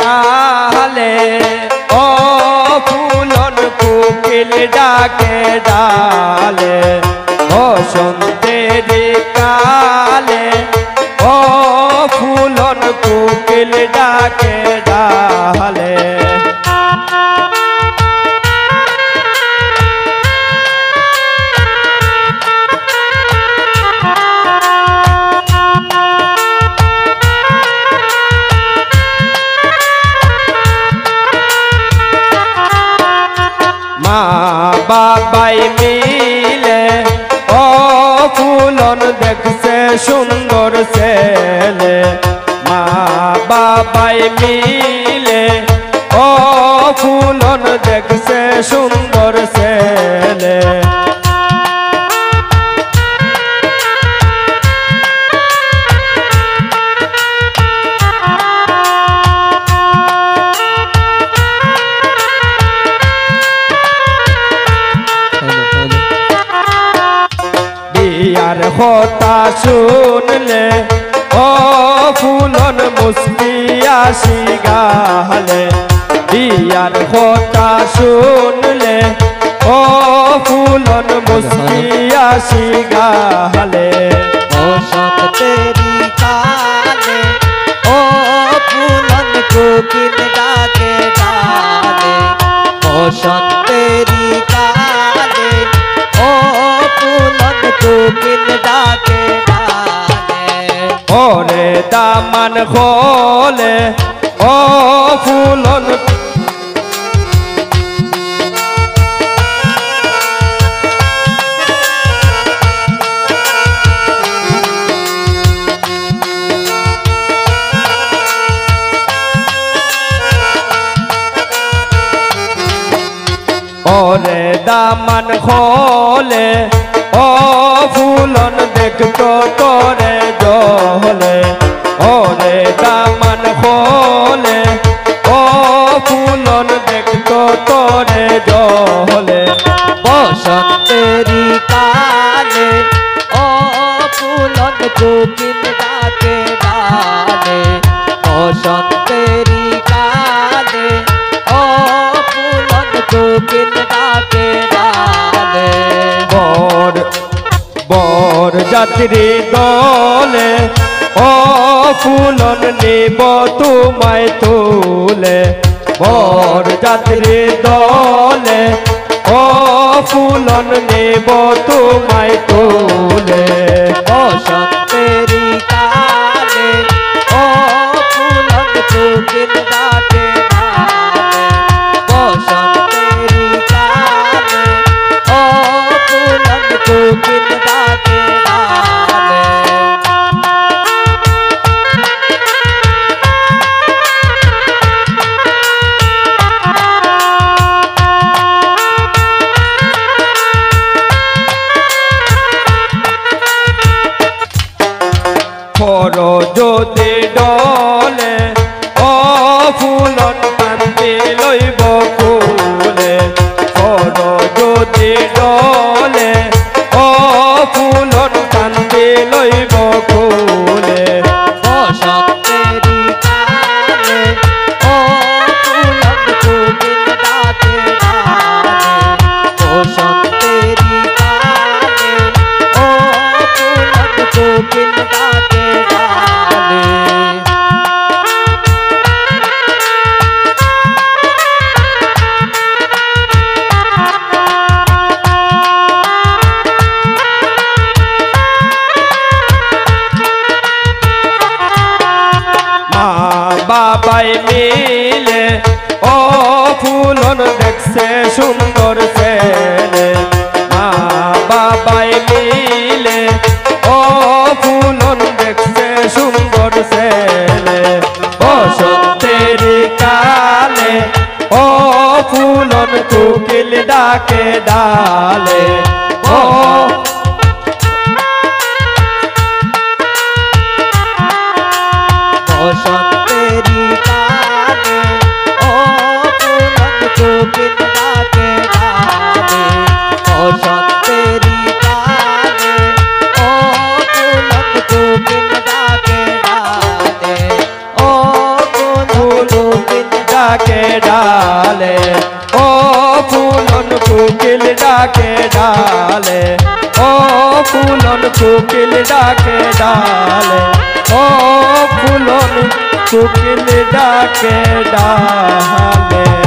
কালে ও ফুলন কোকিল ডাকে ডালে বসন্তের কালে ও ফুলন কোকিল ডাকে ডালে মা বাবাই মিলে ও ফুলন দেখছে সুন্দর ছেলে মা বাবাই মিলে ও ফুলন দেখছে সুন্দর ছেলে বিয়ার কথা শুনলে ও ফুলন মুস্কি আসি গালে বিয়ার কথা শুনলে ও ফুলন মুস্কি আসি গালে বসন্তেরি কালে ও ফুলন কোকিল ডাকে ডালে বসন্তেরি কালে ও ফুলন কোকিল ডাকে ডালে ওরে দামান খোলে ও ফুলন ওরে দামান খোলে ও ফুলন দেখতো তোরে জলে ওরে দামান খোলে ও ফুলন দেখতো তোরে জলে বসন্তেরি কালে ও ফুলন কোকিল ডাকে ডালে বসন্তেরি কালে ও ফুলন কোকিল ডাকে ডালে বর যাত্রী দলে ও ফুলন নিব তোমায় তুলে বর যাত্রী দলে ও ফুলন নিব তোমায় তুলে বসন্তেরি কালে ও ফুলন কোকিল ডাকে ডালে বসন্তেরি কালে ও ফুলন কোকিল ডাকে ডালে খর যদি ডলে ও ফুলন কান্দি লইব ফুলে খর যদি ডলে ও ফুলন কান্দি লইব ফুলে বসন্তেরি কালে ও ফুলন কোকিল ডাকে ডালে বসন্তেরি কালে ও ফুলন কোকিল ডাকে ডালে মা বাবাই মিলে ও ফুলন দেখছে সুন্দর ছেলে মা বাবাই মিলে ও ফুলন দেখছে সুন্দর ছেলে বসন্তের কালে ও ফুলন কোকিল ডাকে ডালে ও বসন্তেরি কালে ও ফুলন কোকিল ডাকে ডালে বসন্তেরি কালে ও ফুলন কোকিল ডাকে ডালে ও ফুলন কোকিল ডাকে ডালে ও ফুলন কোকিল ডাকে ডালে ও ফুলন কোকিল ডাকে ডালে ও ফুলন কোকিল ডাকে ডালে